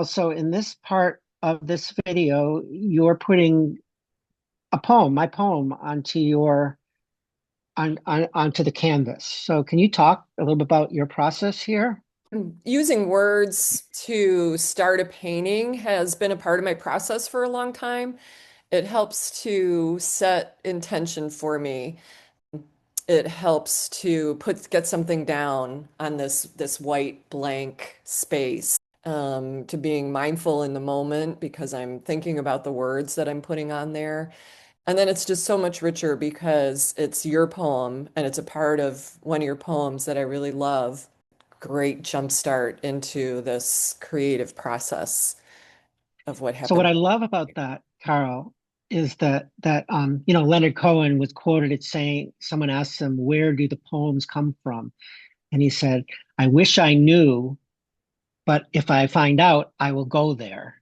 So in this part of this video, you're putting a poem, my poem, onto onto the canvas. So can you talk a little bit about your process here? Using words to start a painting has been a part of my process for a long time. It helps to set intention for me. It helps to get something down on this white blank space. To being mindful in the moment because I'm thinking about the words that I'm putting on there. And then it's just so much richer because it's your poem and it's a part of one of your poems that I really love. Great jumpstart into this creative process of what So what happened. I love about that, Carol, is that Leonard Cohen was quoted as saying, someone asked him, "Where do the poems come from?" And he said, "I wish I knew, but if I find out, I will go there."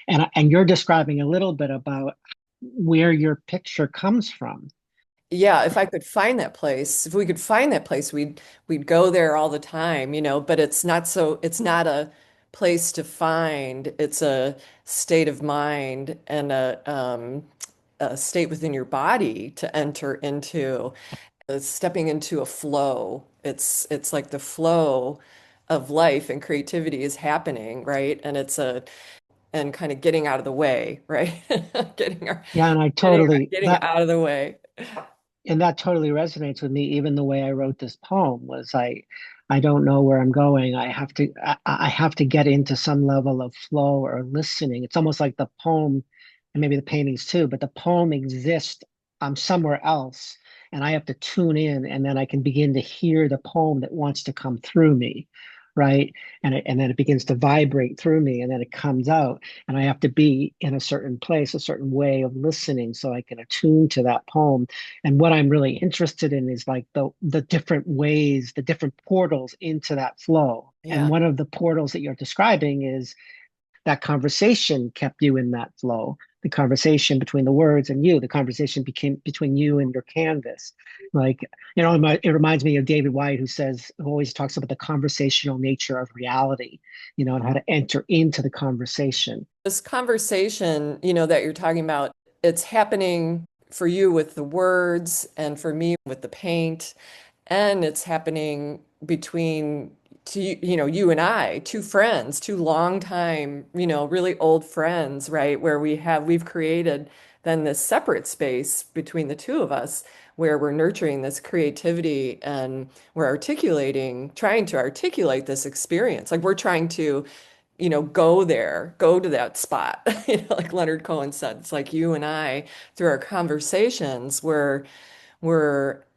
And you're describing a little bit about where your picture comes from. Yeah, if I could find that place, if we could find that place, we'd go there all the time, but it's not a place to find. It's a state of mind and a state within your body to enter into, stepping into a flow. It's like the flow of life and creativity is happening, right? And kind of getting out of the way, right? Getting our Yeah, and I getting totally getting that out of the way. and that totally resonates with me. Even the way I wrote this poem was I don't know where I'm going. I have to get into some level of flow or listening. It's almost like the poem, and maybe the paintings too, but the poem exists. I'm somewhere else, and I have to tune in, and then I can begin to hear the poem that wants to come through me, right? And then it begins to vibrate through me, and then it comes out, and I have to be in a certain place, a certain way of listening, so I can attune to that poem. And what I'm really interested in is like the different ways, the different portals into that flow. And Yeah. one of the portals that you're describing is that conversation kept you in that flow. The conversation between the words and you, the conversation became between you and your canvas. Like, it reminds me of David Whyte, who always talks about the conversational nature of reality, and how to enter into the conversation. This conversation, that you're talking about, it's happening for you with the words and for me with the paint, and it's happening between you and I, two friends, two longtime, really old friends, right? Where we've created then this separate space between the two of us where we're nurturing this creativity and we're trying to articulate this experience. Like we're trying to go there, go to that spot. Like Leonard Cohen said, it's like you and I, through our conversations, we're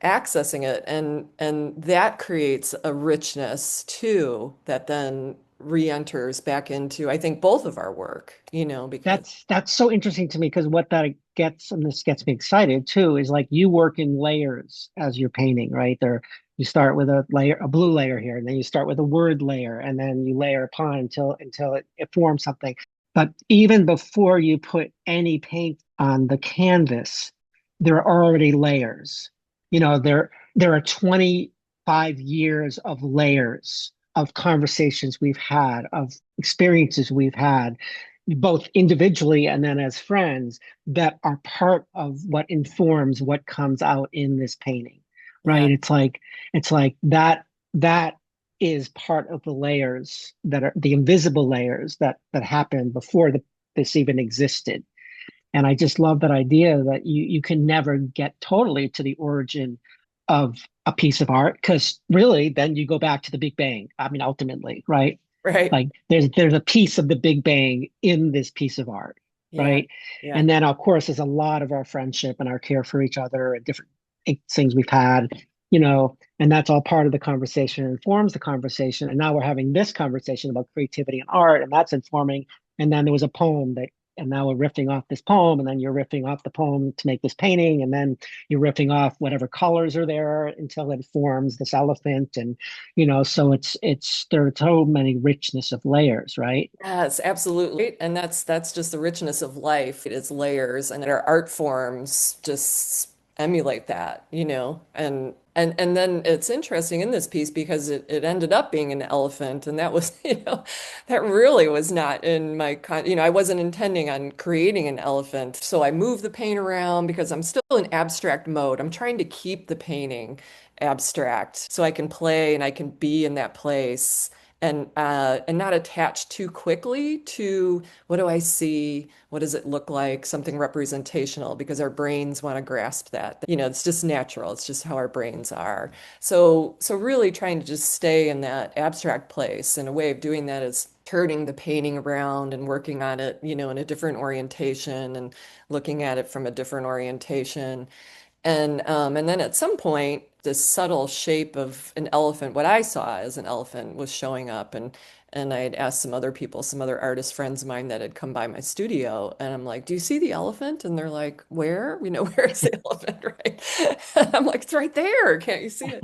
accessing it, and that creates a richness too that then re-enters back into, I think, both of our work, because That's so interesting to me because what that gets, and this gets me excited too, is like you work in layers as you're painting, right? You start with a layer, a blue layer here, and then you start with a word layer, and then you layer upon until it forms something. But even before you put any paint on the canvas, there are already layers. There are 25 years of layers of conversations we've had, of experiences we've had both individually and then as friends that are part of what informs what comes out in this painting, yeah, right? It's like that is part of the layers that are the invisible layers that happened before this even existed. And I just love that idea that you can never get totally to the origin of a piece of art because really then you go back to the Big Bang. I mean, ultimately, right? right. Like there's a piece of the Big Bang in this piece of art, Yeah, right? yeah, And then of course there's a lot of our friendship and our care for each other and different things we've had, and that's all part of the conversation and informs the conversation. And now we're having this conversation about creativity and art, and that's informing. And then there was a poem that and now we're riffing off this poem, and then you're riffing off the poem to make this painting, and then you're riffing off whatever colors are there until it forms this elephant. And so it's there are so many richness of layers, right? yes, absolutely. And that's just the richness of life. It is layers, and our art forms just emulate that, and then it's interesting in this piece because it ended up being an elephant, and that was, that really was not in my I wasn't intending on creating an elephant. So I moved the paint around because I'm still in abstract mode. I'm trying to keep the painting abstract so I can play and I can be in that place and not attach too quickly to what do I see? What does it look like? Something representational because our brains want to grasp that. It's just natural. It's just how our brains are. So really trying to just stay in that abstract place. And a way of doing that is turning the painting around and working on it, in a different orientation and looking at it from a different orientation. And then at some point, this subtle shape of an elephant, what I saw as an elephant, was showing up. And I had asked some other people, some other artist friends of mine that had come by my studio, and I'm like, "Do you see the elephant?" And they're like, "Where? Where is the elephant?" Right? And I'm like, "It's right there. Can't you see it?"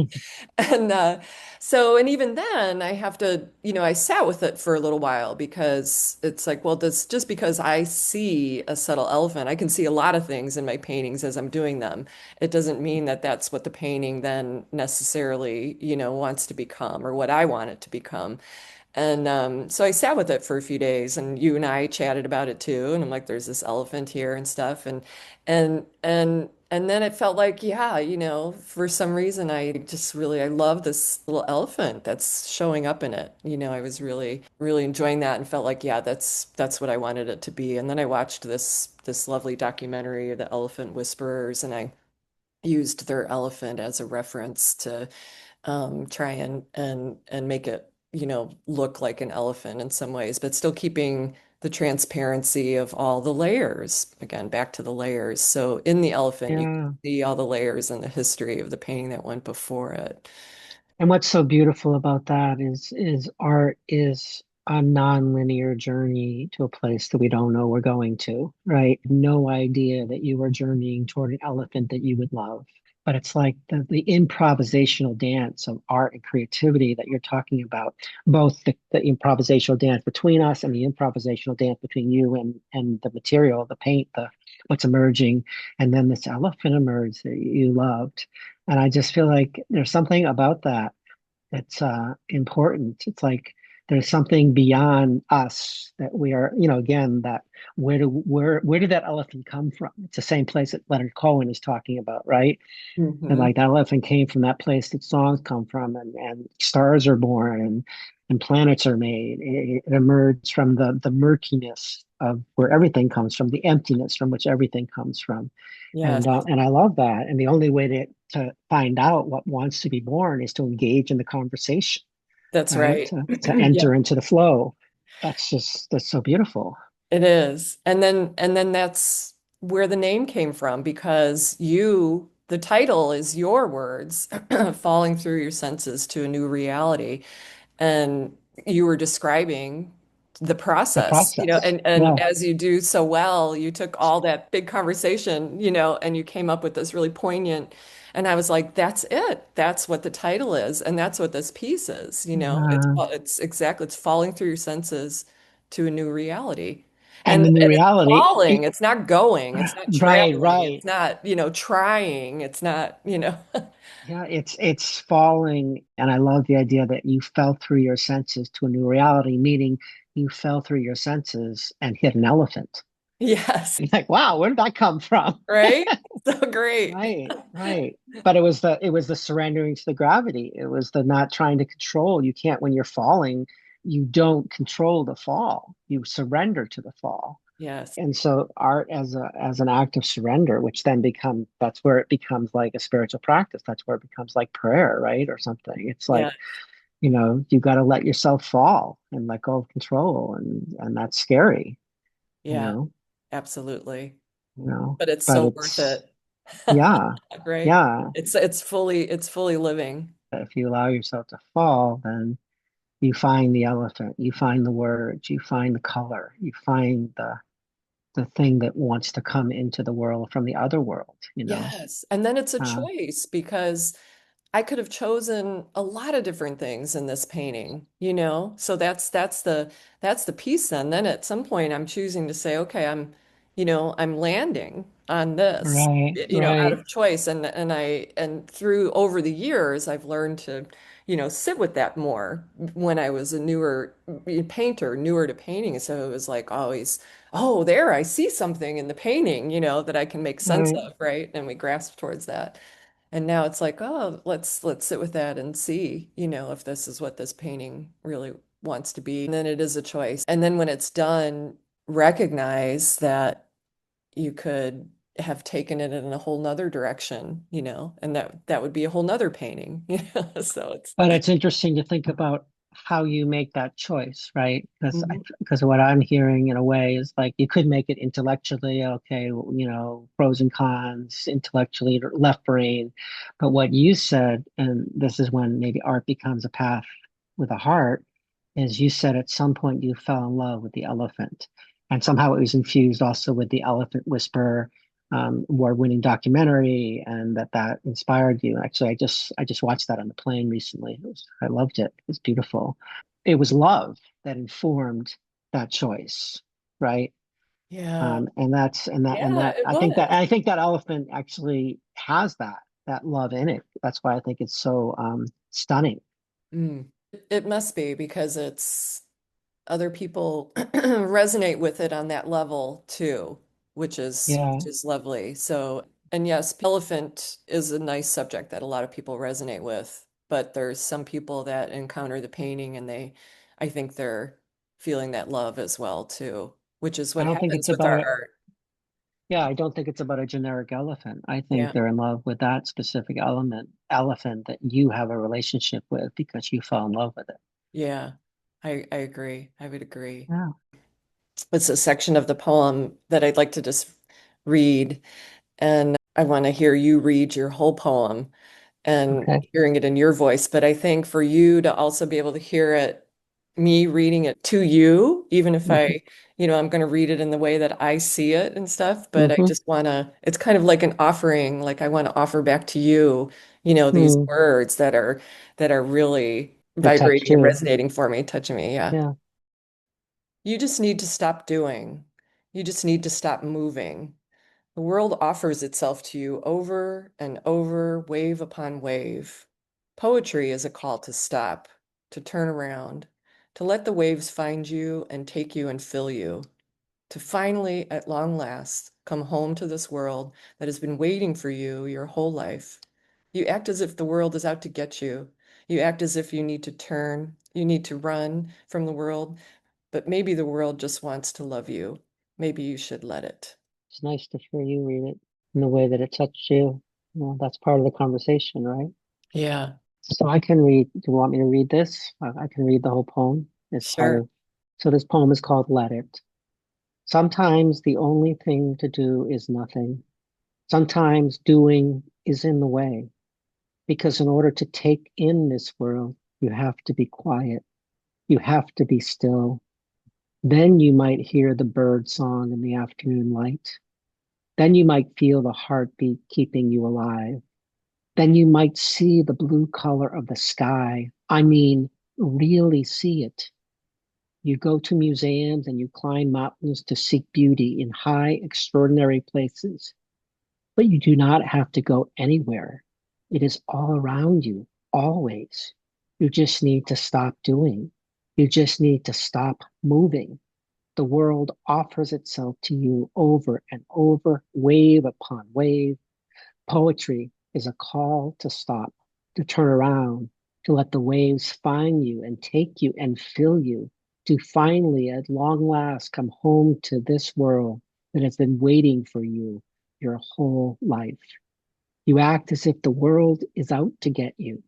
And and even then, I have to, I sat with it for a little while because it's like, well, this just because I see a subtle elephant, I can see a lot of things in my paintings as I'm doing them. It doesn't mean that that's what the painting then necessarily, wants to become or what I want it to become. And so I sat with it for a few days, and you and I chatted about it too. And I'm like, "There's this elephant here and stuff," and then it felt like, yeah, for some reason, I love this little elephant that's showing up in it. I was really, really enjoying that, and felt like, yeah, that's what I wanted it to be. And then I watched this lovely documentary, The Elephant Whisperers, and I used their elephant as a reference to try and make it, look like an elephant in some ways, but still keeping the transparency of all the layers. Again, back to the layers. So in the elephant, you can Yeah. see all the layers and the history of the painting that went before it. And what's so beautiful about that is art is a non-linear journey to a place that we don't know we're going to, right? No idea that you are journeying toward an elephant that you would love. But it's like the improvisational dance of art and creativity that you're talking about, both the improvisational dance between us and the improvisational dance between you and the material, the paint, the what's emerging, and then this elephant emerged that you loved. And I just feel like there's something about that that's important. It's like there's something beyond us that we are, again, that where did that elephant come from? It's the same place that Leonard Cohen is talking about, right? And Hmm. like that elephant came from that place that songs come from, and stars are born, and planets are made. It emerged from the murkiness of where everything comes from, the emptiness from which everything comes from. Yes, And I love that. And the only way to find out what wants to be born is to engage in the conversation, that's right? right. To Yeah. enter into the flow. That's so beautiful. It is. And then that's where the name came from because the title is your words, falling through your senses to a new reality. And you were describing the The process, process. and Yeah. as you do so well, you took all that big conversation, and you came up with this really poignant, and I was like, that's it. That's what the title is, and that's what this piece is. Uh, It's exactly, it's falling through your senses to a new reality. and the new And it's reality, falling, it's not going, it's not right, traveling, right. it's not, trying, it's not. Yeah, it's falling, and I love the idea that you fell through your senses to a new reality, meaning you fell through your senses and hit an elephant. Yes, You're like, wow, where did that come from? right? So great. Right, right. But it was the surrendering to the gravity. It was the not trying to control. You can't when you're falling, you don't control the fall. You surrender to the fall. Yes. And so art as an act of surrender, which then becomes that's where it becomes like a spiritual practice. That's where it becomes like prayer, right? Or something. It's Yeah. like, you got to let yourself fall and let go of control, and that's scary, you Yeah. know, Absolutely. you know. But it's But so worth it's it. yeah, Right? yeah. It's fully living. If you allow yourself to fall, then you find the elephant, you find the words, you find the color, you find the thing that wants to come into the world from the other world. Yes. And then it's a Uh, choice because I could have chosen a lot of different things in this painting. So that's the piece then. Then at some point I'm choosing to say, okay, I'm landing. on this, Right, out right, of choice. And through over the years, I've learned to, sit with that more when I was a newer painter, newer to painting. So it was like always, oh, there, I see something in the painting, that I can make sense right. of, right? And we grasp towards that. And now it's like, oh, let's sit with that and see, if this is what this painting really wants to be. And then it is a choice. And then when it's done, recognize that you could have taken it in a whole nother direction, and that would be a whole nother painting, So it's But it's interesting to think about how you make that choice, right? Mhm. Because what I'm hearing in a way is like you could make it intellectually, okay, pros and cons, intellectually left brain. But what you said, and this is when maybe art becomes a path with a heart, is you said at some point you fell in love with the elephant. And somehow it was infused also with the Elephant Whisperer award-winning documentary, and that inspired you. Actually, I just watched that on the plane recently. I loved it. It was beautiful. It was love that informed that choice, right? Yeah. And Yeah, that it I was. think that elephant actually has that love in it. That's why I think it's so stunning. Mm. It must be because it's other people resonate with it on that level too, which Yeah, is lovely. So, and yes, elephant is a nice subject that a lot of people resonate with, but there's some people that encounter the painting and I think they're feeling that love as well too, which is I what don't think it's happens with our about it. art. Yeah, I don't think it's about a generic elephant. I think Yeah. they're in love with that specific elephant that you have a relationship with because you fell in love with it. Yeah. I agree. I would agree. Yeah. It's a section of the poem that I'd like to just read, and I want to hear you read your whole poem and Okay. hearing it in your voice. But I think for you to also be able to hear it, me reading it to you, even if Hmm. I'm going to read it in the way that I see it and stuff, but I Hmm. just want to, it's kind of like an offering, like I want to offer back to you, these Mm. words that are really That touched vibrating and you. resonating for me, touching me. Yeah. Yeah. You just need to stop doing. You just need to stop moving. The world offers itself to you over and over, wave upon wave. Poetry is a call to stop, to turn around, to let the waves find you and take you and fill you, to finally, at long last, come home to this world that has been waiting for you your whole life. You act as if the world is out to get you. You act as if you need to turn, you need to run from the world, but maybe the world just wants to love you. Maybe you should let it. It's nice to hear you read it in the way that it touched you. That's part of the conversation, right? Yeah, So I can read. Do you want me to read this? I can read the whole poem. It's part sure. of, so this poem is called Let It. Sometimes the only thing to do is nothing. Sometimes doing is in the way. Because in order to take in this world, you have to be quiet. You have to be still. Then you might hear the bird song in the afternoon light. Then you might feel the heartbeat keeping you alive. Then you might see the blue color of the sky. I mean, really see it. You go to museums and you climb mountains to seek beauty in high, extraordinary places. But you do not have to go anywhere. It is all around you, always. You just need to stop doing. You just need to stop moving. The world offers itself to you over and over, wave upon wave. Poetry is a call to stop, to turn around, to let the waves find you and take you and fill you, to finally, at long last, come home to this world that has been waiting for you your whole life. You act as if the world is out to get you.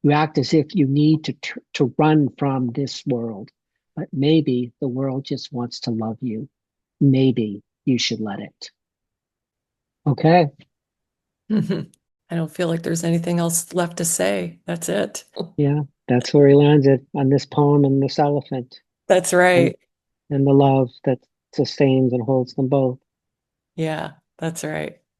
You act as if you need to run from this world. But maybe the world just wants to love you. Maybe you should let it. Okay. I don't feel like there's anything else left to say. That's it. Yeah, that's where he landed on this poem and this elephant That's and, right. and the love that sustains and holds them both. Yeah, that's right.